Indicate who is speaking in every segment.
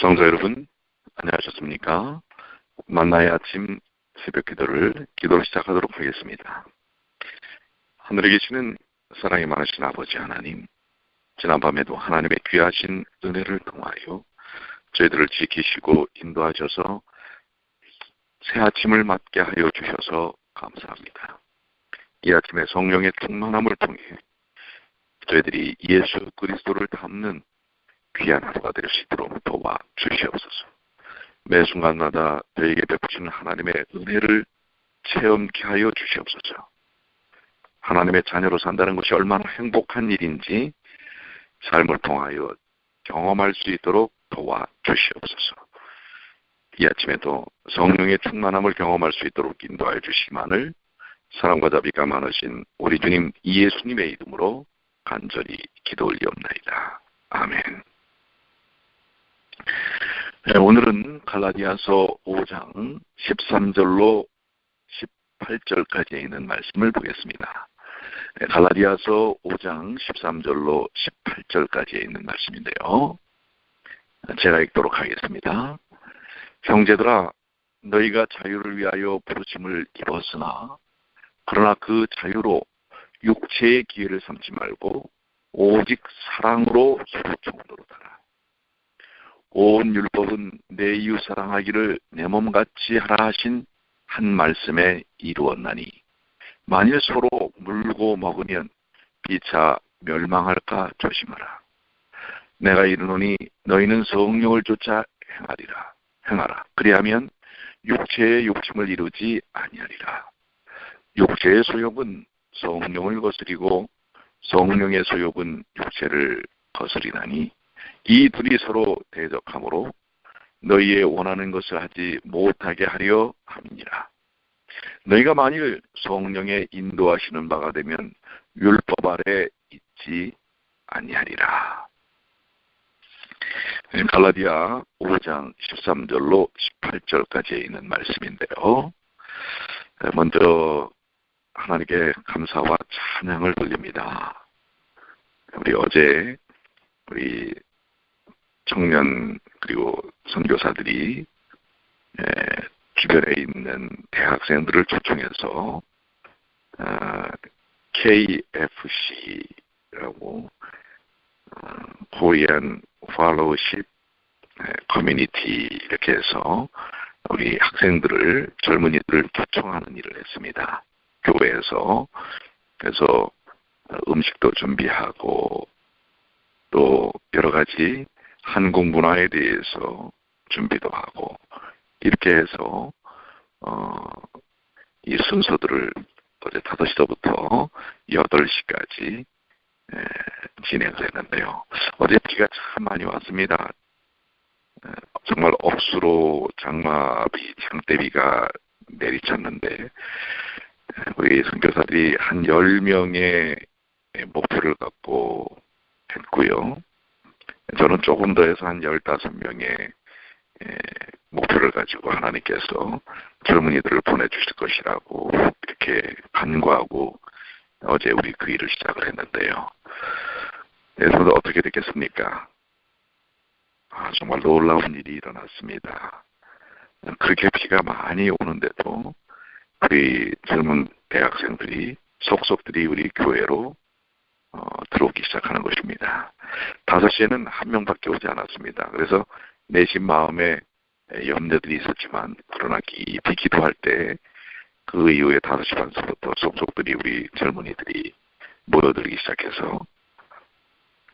Speaker 1: 성도 여러분, 안녕하셨습니까? 만나의 아침 새벽 기도를 시작하도록 하겠습니다. 하늘에 계시는 사랑이 많으신 아버지 하나님, 지난밤에도 하나님의 귀하신 은혜를 통하여 저희들을 지키시고 인도하셔서 새 아침을 맞게 하여 주셔서 감사합니다. 이 아침에 성령의 충만함을 통해 저희들이 예수 그리스도를 닮는 귀한 하루가 될 수 있도록 도와주시옵소서. 매 순간마다 저에게 베푸시는 하나님의 은혜를 체험케 하여 주시옵소서. 하나님의 자녀로 산다는 것이 얼마나 행복한 일인지 삶을 통하여 경험할 수 있도록 도와주시옵소서. 이 아침에도 성령의 충만함을 경험할 수 있도록 인도하여 주시기만을 사랑과 자비가 많으신 우리 주님 예수님의 이름으로 간절히 기도 올리옵나이다. 아멘. 네, 오늘은 갈라디아서 5장 13절로 18절까지에 있는 말씀을 보겠습니다. 네, 갈라디아서 5장 13절로 18절까지에 있는 말씀인데요. 제가 읽도록 하겠습니다. 형제들아, 너희가 자유를 위하여 부르심을 입었으나 그러나 그 자유로 육체의 기회를 삼지 말고 오직 사랑으로 서로 종도로 달아. 온 율법은 내 이웃 사랑하기를 내 몸같이 하라 하신 한 말씀에 이루었나니 만일 서로 물고 먹으면 피차 멸망할까 조심하라. 내가 이르노니 너희는 성령을 쫓아 행하라. 그리하면 육체의 욕심을 이루지 아니하리라. 육체의 소욕은 성령을 거스리고 성령의 소욕은 육체를 거스리나니 이 둘이 서로 대적하므로 너희의 원하는 것을 하지 못하게 하려 함이니라. 너희가 만일 성령의 인도하시는 바가 되면 율법 아래 있지 아니하리라. 갈라디아 5장 13절로 18절까지에 있는 말씀인데요. 먼저 하나님께 감사와 찬양을 돌립니다. 우리 어제 우리 청년 그리고 선교사들이 주변에 있는 대학생들을 초청해서 KFC라고 코리안 팔로우십 커뮤니티 이렇게 해서 우리 학생들을 젊은이들을 초청하는 일을 했습니다. 교회에서. 그래서 음식도 준비하고 또 여러 가지 한국 문화에 대해서 준비도 하고 이렇게 해서 이 순서들을 어제 5시부터 8시까지 진행을 했는데요. 어제 비가 참 많이 왔습니다. 정말 억수로 장마비, 장대비가 내리쳤는데 우리 선교사들이 한 10명의 목표를 갖고 했고요. 저는 조금 더 해서 한 15명의 목표를 가지고 하나님께서 젊은이들을 보내주실 것이라고 이렇게 간구하고 어제 우리 그 일을 시작을 했는데요. 그래서 어떻게 됐겠습니까? 정말 놀라운 일이 일어났습니다. 그렇게 비가 많이 오는데도 우리 젊은 대학생들이 속속들이 우리 교회로 들어오기 시작하는 것입니다. 5시에는 한 명밖에 오지 않았습니다. 그래서 내심 마음에 염려들이 있었지만 그러나 깊이 기도할 때 그 이후에 5시 반서부터 속속들이 우리 젊은이들이 모여들기 시작해서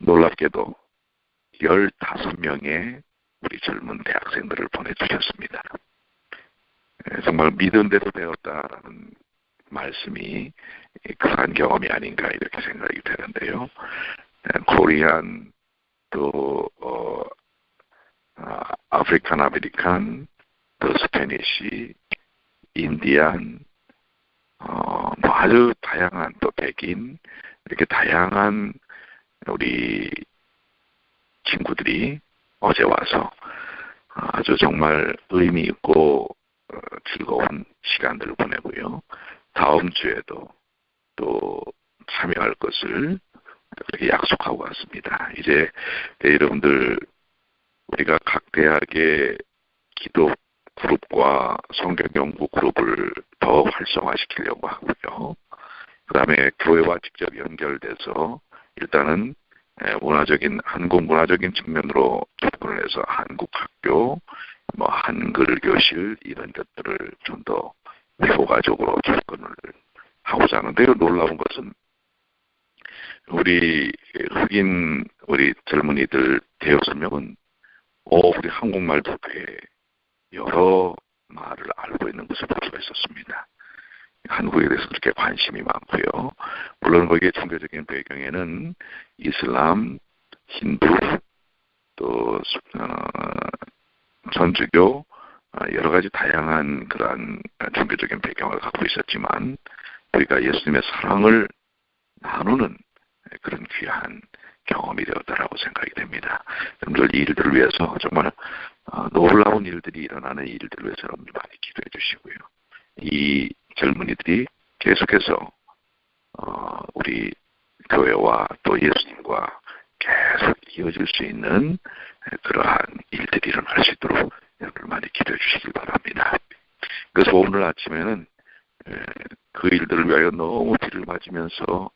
Speaker 1: 놀랍게도 15명의 우리 젊은 대학생들을 보내주셨습니다. 정말 믿은 대로 되었다라는 말씀이 그러한 경험이 아닌가 이렇게 생각이 되는데요. 코리안 또 아프리칸 아메리칸 또 스페니시 인디안 아주 다양한 또 백인 이렇게 다양한 우리 친구들이 어제 와서 아주 정말 의미 있고 즐거운 시간들을 보내고요. 다음 주에도 또 참여할 것을 그렇게 약속하고 왔습니다. 이제 여러분들 우리가 각 대학의 기도 그룹과 성경 연구 그룹을 더 활성화시키려고 하고요. 그 다음에 교회와 직접 연결돼서 일단은 한국 문화적인 측면으로 접근을 해서 한국 학교, 한글 교실 이런 것들을 좀 더 효과적으로 접근을 하고자 하는데요. 놀라운 것은 우리 흑인 우리 젊은이들 대여섯 명은 우리 한국말도 꽤 여러 말을 알고 있는 것을 볼 수가 있었습니다. 한국에 대해서 그렇게 관심이 많고요. 물론 거기에 종교적인 배경에는 이슬람, 힌두, 또 천주교 여러 가지 다양한 그러한 종교적인 배경을 갖고 있었지만 우리가 예수님의 사랑을 나누는 그런 귀한 경험이 되었다라고 생각이 됩니다. 여러분들 이 일들을 위해서 정말 놀라운 일들이 일어나는 일들을 위해서 여러분들 많이 기도해 주시고요. 이 젊은이들이 계속해서 우리 교회와 또 예수님과 계속 이어질 수 있는 그러한 일들이 일어날 수 있도록 여러분들 많이 기도해 주시길 바랍니다. 그래서 오늘 아침에는 그 일들을 위하여 너무 뒤를 맞으면서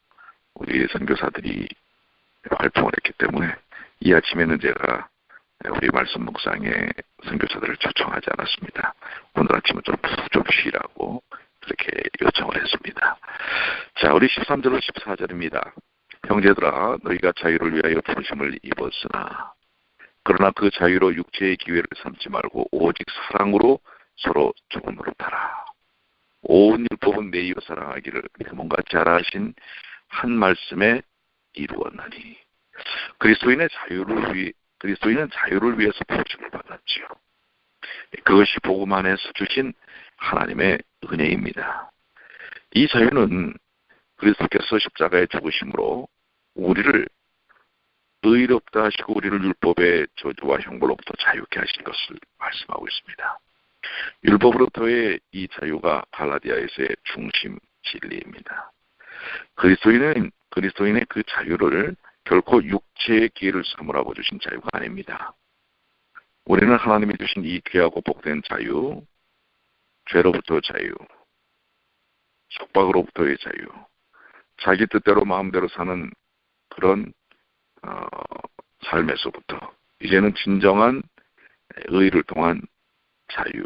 Speaker 1: 우리 선교사들이 활동을 했기 때문에 이 아침에는 제가 우리 말씀 묵상에 선교사들을 초청하지 않았습니다. 오늘 아침은 좀 쉬라고 그렇게 요청을 했습니다. 자, 우리 13절로 14절입니다. 형제들아, 너희가 자유를 위하여 부르심을 입었으나 그러나 그 자유로 육체의 기회를 삼지 말고 오직 사랑으로 서로 조금 노릇하라. 온 율법은 내 이웃 사랑하기를 뭔가 잘하신 한 말씀에 이루었나니 그리스도인은 자유를 위해서 부르심을 받았지요. 그것이 복음 안에서 주신 하나님의 은혜입니다. 이 자유는 그리스도께서 십자가에 죽으심으로 우리를 의롭다 하시고 우리를 율법의 저주와 형벌로부터 자유케 하신 것을 말씀하고 있습니다. 율법으로부터의 이 자유가 갈라디아에서의 중심 진리입니다. 그리스도인의 그 자유를 결코 육체의 기회를 삼으라고 주신 자유가 아닙니다. 우리는 하나님이 주신 이 귀하고 복된 자유, 죄로부터 자유, 속박으로부터의 자유, 자기 뜻대로 마음대로 사는 그런 삶에서부터 이제는 진정한 의를 통한 자유,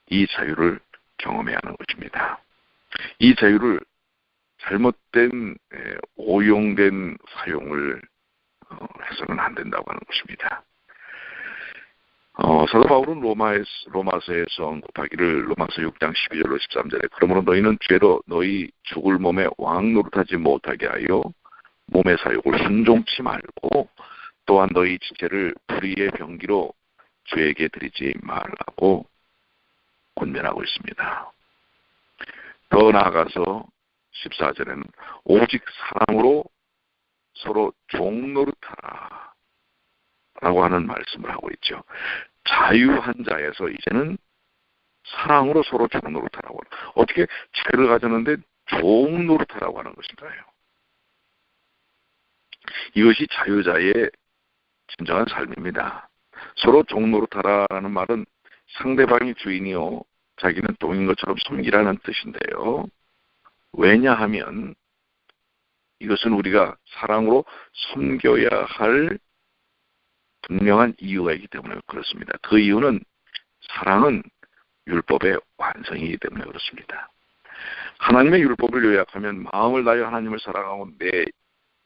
Speaker 1: 이 자유를 경험해야 하는 것입니다. 이 자유를 잘못된 오용된 사용을 해서는 안 된다고 하는 것입니다. 사도 바울은 로마서에서 언급하기를 로마서 6장 12절로 13절에 그러므로 너희는 죄로 너희 죽을 몸에 왕 노릇하지 못하게 하여 몸의 사욕을 순종치 말고 또한 너희 지체를 불의의 병기로 죄에게 드리지 말라고 권면하고 있습니다. 더 나아가서 14절에는 오직 사랑으로 서로 종노릇하라 라고 하는 말씀을 하고 있죠. 자유한 자에서 이제는 사랑으로 서로 종노릇하라고. 어떻게 자유를 가졌는데 종노릇하라고 하는 것인가요? 이것이 자유자의 진정한 삶입니다. 서로 종노릇하라는 말은 상대방이 주인이요 자기는 동인 것처럼 섬기라는 뜻인데요. 왜냐하면 이것은 우리가 사랑으로 섬겨야 할 분명한 이유가 있기 때문에 그렇습니다. 그 이유는 사랑은 율법의 완성이기 때문에 그렇습니다. 하나님의 율법을 요약하면 마음을 다하여 하나님을 사랑하고 내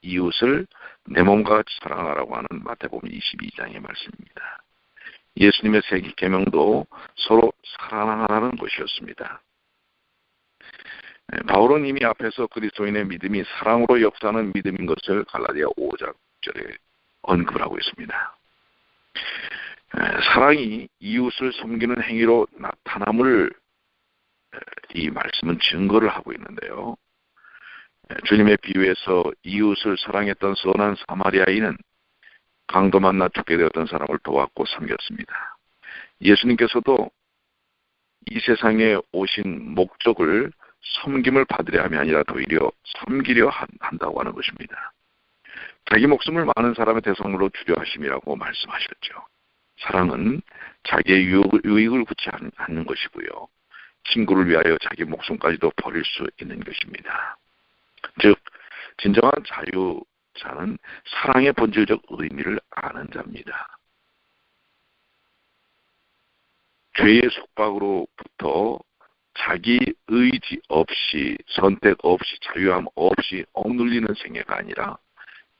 Speaker 1: 이웃을 내 몸과 같이 사랑하라고 하는 마태복음 22장의 말씀입니다. 예수님의 세 계명도 서로 사랑하라는 것이었습니다. 바울은 이미 앞에서 그리스도인의 믿음이 사랑으로 역사하는 믿음인 것을 갈라디아 5장절에 언급을 하고 있습니다. 사랑이 이웃을 섬기는 행위로 나타남을 이 말씀은 증거를 하고 있는데요. 주님의 비유에서 이웃을 사랑했던 선한 사마리아인은 강도 만나 죽게 되었던 사람을 도왔고 섬겼습니다. 예수님께서도 이 세상에 오신 목적을 섬김을 받으려 함이 아니라 도리어 섬기려 한다고 하는 것입니다. 자기 목숨을 많은 사람의 대성물로 주려 하심이라고 말씀하셨죠. 사랑은 자기의 유익을 구치 않는 것이고요. 친구를 위하여 자기 목숨까지도 버릴 수 있는 것입니다. 즉 진정한 자유자는 사랑의 본질적 의미를 아는 자입니다. 죄의 속박으로부터 자기 의지 없이, 선택 없이, 자유함 없이 억눌리는 생애가 아니라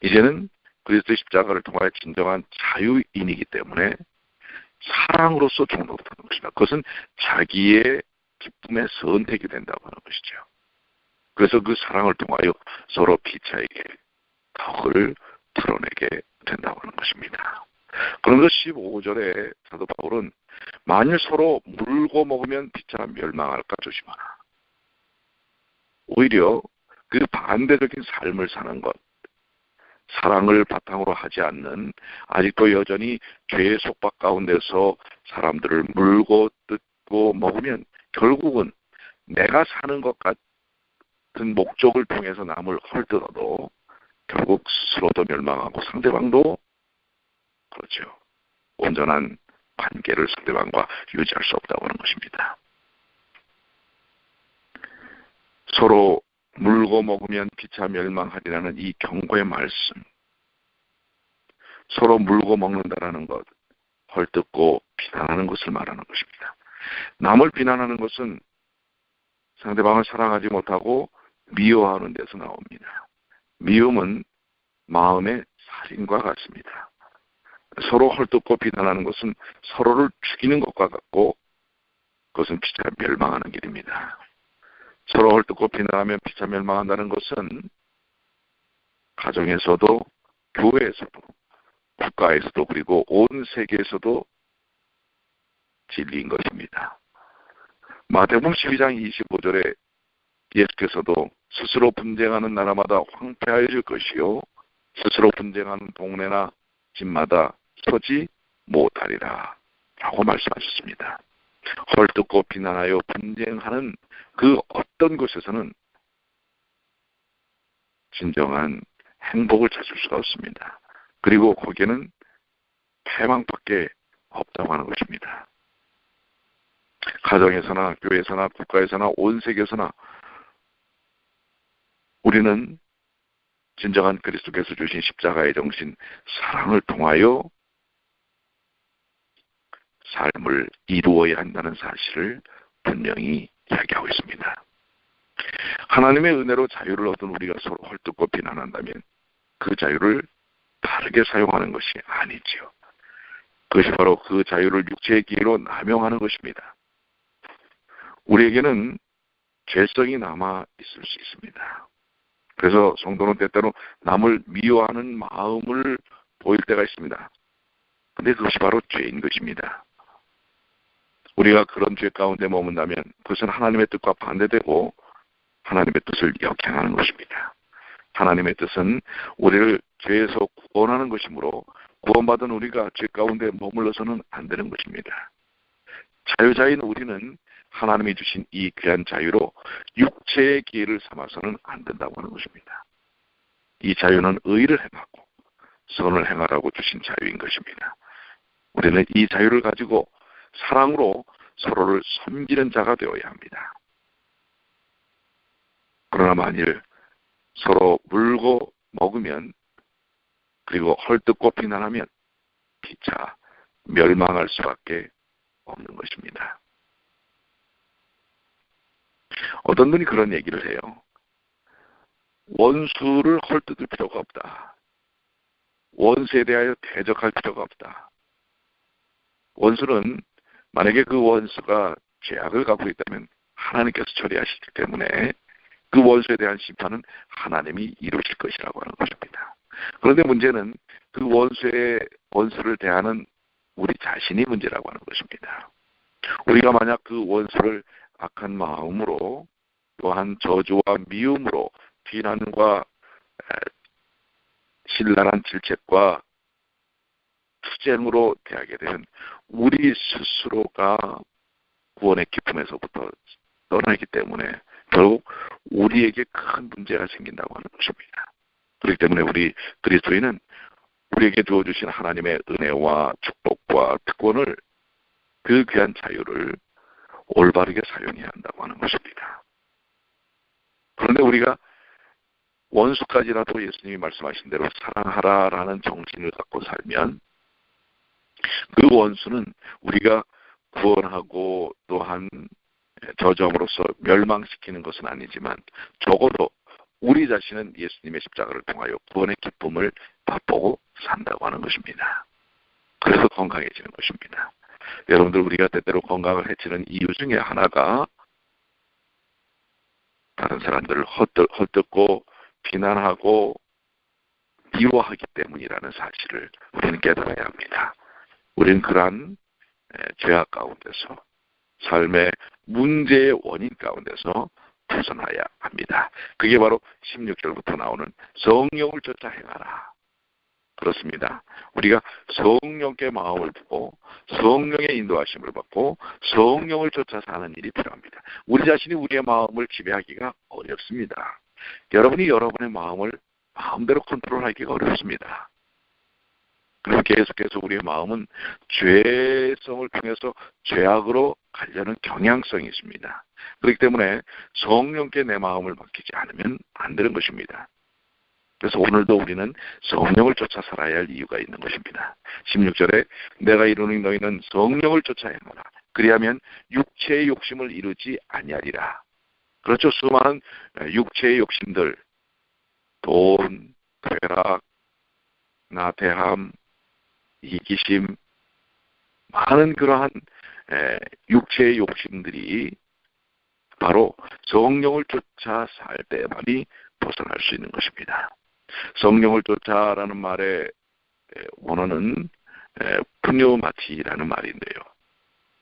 Speaker 1: 이제는 그리스도 십자가를 통하여 진정한 자유인이기 때문에 사랑으로서 종로되는 것이다. 그것은 자기의 기쁨의 선택이 된다고 하는 것이죠. 그래서 그 사랑을 통하여 서로 피차에게 덕을 드러내게 된다고 하는 것입니다. 그러면서 15절에 사도 바울은 만일 서로 물고 먹으면 피차 멸망할까 조심하라. 오히려 그 반대적인 삶을 사는 것, 사랑을 바탕으로 하지 않는, 아직도 여전히 죄의 속박 가운데서 사람들을 물고 뜯고 먹으면 결국은 내가 사는 것 같은 목적을 통해서 남을 헐뜯어도 결국 스스로도 멸망하고 상대방도 그렇죠. 온전한 관계를 상대방과 유지할 수 없다고 하는 것입니다. 서로 물고 먹으면 피차 멸망하리라는 이 경고의 말씀, 서로 물고 먹는다라는 것, 헐뜯고 비난하는 것을 말하는 것입니다. 남을 비난하는 것은 상대방을 사랑하지 못하고 미워하는 데서 나옵니다. 미움은 마음의 살인과 같습니다. 서로 헐뜯고 비난하는 것은 서로를 죽이는 것과 같고 그것은 피차 멸망하는 길입니다. 서로 헐뜯고 비난하면 피차 멸망한다는 것은 가정에서도 교회에서도 국가에서도 그리고 온 세계에서도 진리인 것입니다. 마태복음 12장 25절에 예수께서도 스스로 분쟁하는 나라마다 황폐하여질 것이요 스스로 분쟁하는 동네나 집마다 서지 못하리라 라고 말씀하셨습니다. 헐뜯고 비난하여 분쟁하는 그 어떤 곳에서는 진정한 행복을 찾을 수가 없습니다. 그리고 거기에는 패망밖에 없다고 하는 것입니다. 가정에서나 교회에서나 국가에서나 온 세계에서나 우리는 진정한 그리스도께서 주신 십자가의 정신, 사랑을 통하여 삶을 이루어야 한다는 사실을 분명히 이야기하고 있습니다. 하나님의 은혜로 자유를 얻은 우리가 서로 헐뜯고 비난한다면 그 자유를 다르게 사용하는 것이 아니지요. 그것이 바로 그 자유를 육체의 기회로 남용하는 것입니다. 우리에게는 죄성이 남아 있을 수 있습니다. 그래서 성도는 때때로 남을 미워하는 마음을 보일 때가 있습니다. 그런데 그것이 바로 죄인 것입니다. 우리가 그런 죄 가운데 머문다면 그것은 하나님의 뜻과 반대되고 하나님의 뜻을 역행하는 것입니다. 하나님의 뜻은 우리를 죄에서 구원하는 것이므로 구원받은 우리가 죄 가운데 머물러서는 안 되는 것입니다. 자유자인 우리는 하나님이 주신 이 귀한 자유로 육체의 기회를 삼아서는 안 된다고 하는 것입니다. 이 자유는 의를 행하고 선을 행하라고 주신 자유인 것입니다. 우리는 이 자유를 가지고 사랑으로 서로를 섬기는 자가 되어야 합니다. 그러나 만일 서로 물고 먹으면 그리고 헐뜯고 비난하면 피차 멸망할 수밖에 없는 것입니다. 어떤 분이 그런 얘기를 해요. 원수를 헐뜯을 필요가 없다. 원수에 대하여 대적할 필요가 없다. 원수는 만약에 그 원수가 죄악을 갖고 있다면 하나님께서 처리하시기 때문에 그 원수에 대한 심판은 하나님이 이루실 것이라고 하는 것입니다. 그런데 문제는 그 원수를 대하는 우리 자신이 문제라고 하는 것입니다. 우리가 만약 그 원수를 악한 마음으로 또한 저주와 미움으로 비난과 신랄한 질책과 투쟁으로 대하게 되면 우리 스스로가 구원의 기쁨에서부터 떠나기 때문에 결국 우리에게 큰 문제가 생긴다고 하는 것입니다. 그렇기 때문에 우리 그리스도인은 우리에게 주어주신 하나님의 은혜와 축복과 주권을, 그 귀한 자유를 올바르게 사용해야 한다고 하는 것입니다. 그런데 우리가 원수까지라도 예수님이 말씀하신 대로 사랑하라라는 정신을 갖고 살면 그 원수는 우리가 구원하고 또한 저주함으로써 멸망시키는 것은 아니지만 적어도 우리 자신은 예수님의 십자가를 통하여 구원의 기쁨을 맛보고 산다고 하는 것입니다. 그래서 건강해지는 것입니다. 여러분들, 우리가 때때로 건강을 해치는 이유 중에 하나가 다른 사람들을 헛듣고 비난하고 미워하기 때문이라는 사실을 우리는 깨달아야 합니다. 우리는 그러한 죄악 가운데서, 삶의 문제의 원인 가운데서 벗어나야 합니다. 그게 바로 16절부터 나오는 성령을 쫓아 행하라. 그렇습니다. 우리가 성령께 마음을 두고 성령의 인도하심을 받고 성령을 쫓아 사는 일이 필요합니다. 우리 자신이 우리의 마음을 지배하기가 어렵습니다. 여러분이 여러분의 마음을 마음대로 컨트롤하기가 어렵습니다. 그래서 계속해서 우리의 마음은 죄성을 통해서 죄악으로 가려는 경향성이 있습니다. 그렇기 때문에 성령께 내 마음을 맡기지 않으면 안 되는 것입니다. 그래서 오늘도 우리는 성령을 쫓아 살아야 할 이유가 있는 것입니다. 16절에 내가 이르노니 너희는 성령을 쫓아 행하라. 그리하면 육체의 욕심을 이루지 아니하리라. 그렇죠. 수많은 육체의 욕심들, 돈, 쾌락, 나태함, 이기심, 많은 그러한 육체의 욕심들이 바로 성령을 쫓아 살 때만이 벗어날 수 있는 것입니다. 성령을 쫓아라는 말의 원어는 푸뉴마티라는 말인데요.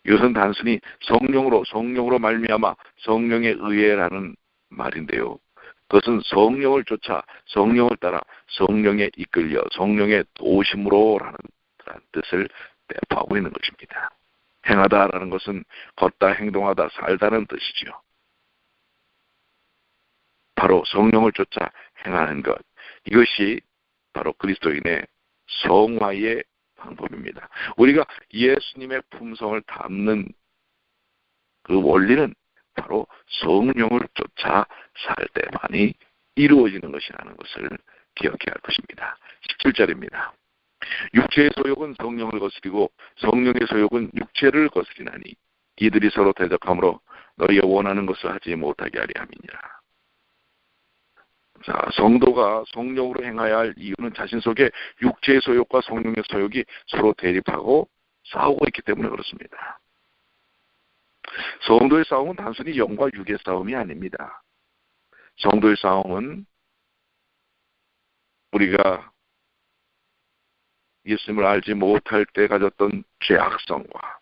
Speaker 1: 이것은 단순히 성령으로 말미암아 성령에 의해라는 말인데요. 그것은 성령을 쫓아, 성령을 따라, 성령에 이끌려, 성령의 도심으로라는 뜻을 내포하고 있는 것입니다. 행하다라는 것은 걷다, 행동하다, 살다는 뜻이지요. 바로 성령을 쫓아 행하는 것, 이것이 바로 그리스도인의 성화의 방법입니다. 우리가 예수님의 품성을 담는 그 원리는 바로 성령을 쫓아 살 때만이 이루어지는 것이라는 것을 기억해야 할 것입니다. 17절입니다. 육체의 소욕은 성령을 거스리고 성령의 소욕은 육체를 거스리나니 이들이 서로 대적함으로 너희가 원하는 것을 하지 못하게 하리 함이니라. 자, 성도가 성령으로 행해야 할 이유는 자신 속에 육체의 소욕과 성령의 소욕이 서로 대립하고 싸우고 있기 때문에 그렇습니다. 성도의 싸움은 단순히 영과 육의 싸움이 아닙니다. 성도의 싸움은 우리가 예수님을 알지 못할 때 가졌던 죄악성과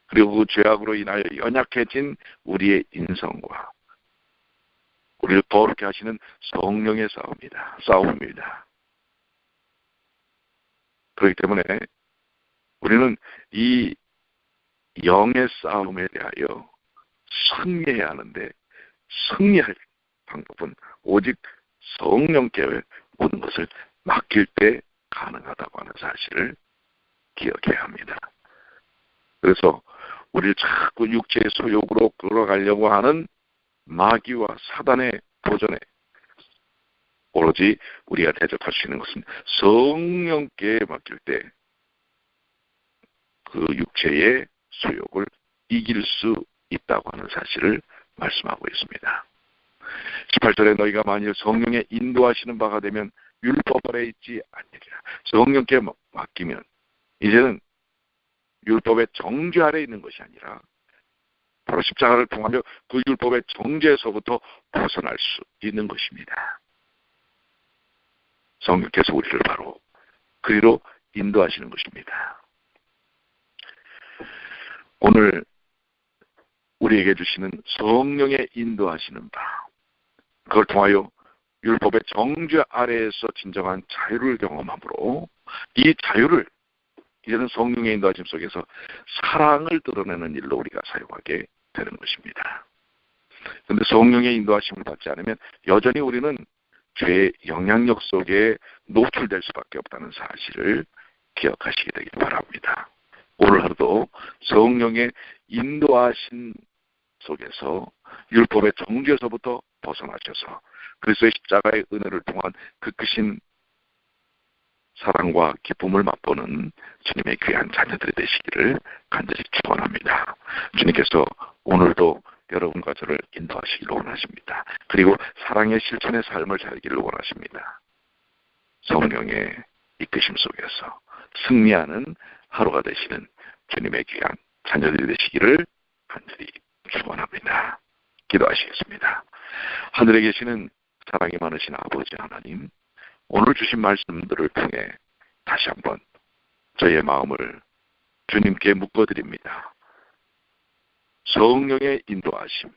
Speaker 1: 그리고 그 죄악으로 인하여 연약해진 우리의 인성과 우리를 거룩게 하시는 성령의 싸움입니다. 그렇기 때문에 우리는 이 영의 싸움에 대하여 승리해야 하는데 승리할 방법은 오직 성령께 모든 것을 맡길 때 가능하다고 하는 사실을 기억해야 합니다. 그래서 우리를 자꾸 육체의 소욕으로 끌어가려고 하는 마귀와 사단의 도전에 오로지 우리가 대적할 수 있는 것은 성령께 맡길 때 그 육체의 소욕을 이길 수 있다고 하는 사실을 말씀하고 있습니다. 18절에 너희가 만일 성령의 인도하시는 바가 되면 율법 아래 있지 아니리라. 성령께 맡기면 이제는 율법의 정죄 아래 있는 것이 아니라 바로 십자가를 통하여 그 율법의 정죄에서부터 벗어날 수 있는 것입니다. 성령께서 우리를 바로 그리로 인도하시는 것입니다. 오늘 우리에게 주시는 성령의 인도하시는 바, 그걸 통하여 율법의 정죄 아래에서 진정한 자유를 경험함으로 이 자유를 이제는 성령의 인도하심 속에서 사랑을 드러내는 일로 우리가 사용하게 되는 것입니다. 그런데 성령의 인도하심을 받지 않으면 여전히 우리는 죄의 영향력 속에 노출될 수밖에 없다는 사실을 기억하시게 되길 바랍니다. 오늘도 성령의 인도하신 속에서 율법의 정죄에서부터 벗어나셔서 그리스도의 십자가의 은혜를 통한 그 크신 사랑과 기쁨을 맛보는 주님의 귀한 자녀들이 되시기를 간절히 축원합니다. 주님께서 오늘도 여러분과 저를 인도하시기를 원하십니다. 그리고 사랑의 실천의 삶을 살기를 원하십니다. 성령의 이끄심 속에서 승리하는 하루가 되시는 주님의 귀한 자녀들이 되시기를 간절히 축원합니다. 기도하시겠습니다. 하늘에 계시는 사랑이 많으신 아버지 하나님, 오늘 주신 말씀들을 통해 다시 한번 저희의 마음을 주님께 묶어드립니다. 성령의 인도하심,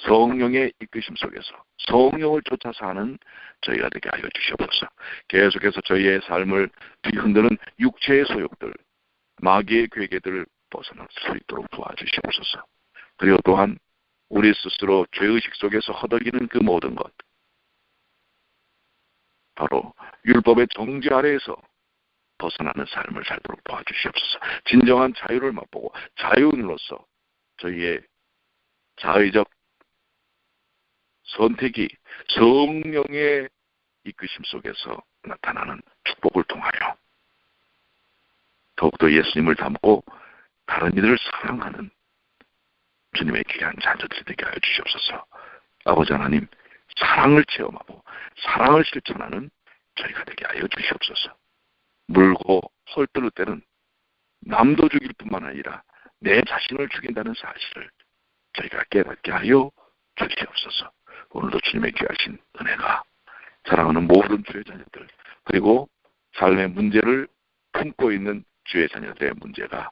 Speaker 1: 성령의 이끄심 속에서 성령을 쫓아 사는 저희가 되게 하여 주시옵소서. 계속해서 저희의 삶을 뒤흔드는 육체의 소욕들, 마귀의 괴계들을 벗어날 수 있도록 도와주시옵소서. 그리고 또한 우리 스스로 죄의식 속에서 허덕이는 그 모든 것, 바로 율법의 정죄 아래에서 벗어나는 삶을 살도록 도와주시옵소서. 진정한 자유를 맛보고 자유인으로서 저희의 자의적 선택이 성령의 이끄심 속에서 나타나는 축복을 통하여 더욱더 예수님을 닮고 다른 이들을 사랑하는 주님의 귀한 자녀들이 되게 하여 주시옵소서. 아버지 하나님, 사랑을 체험하고 사랑을 실천하는 저희가 되게 하여 주시옵소서. 물고 헐뜯을 때는 남도 죽일 뿐만 아니라 내 자신을 죽인다는 사실을 저희가 깨닫게 하여 주시옵소서. 오늘도 주님의 귀하신 은혜가 사랑하는 모든 주의 자녀들, 그리고 삶의 문제를 품고 있는 주의 자녀들의 문제가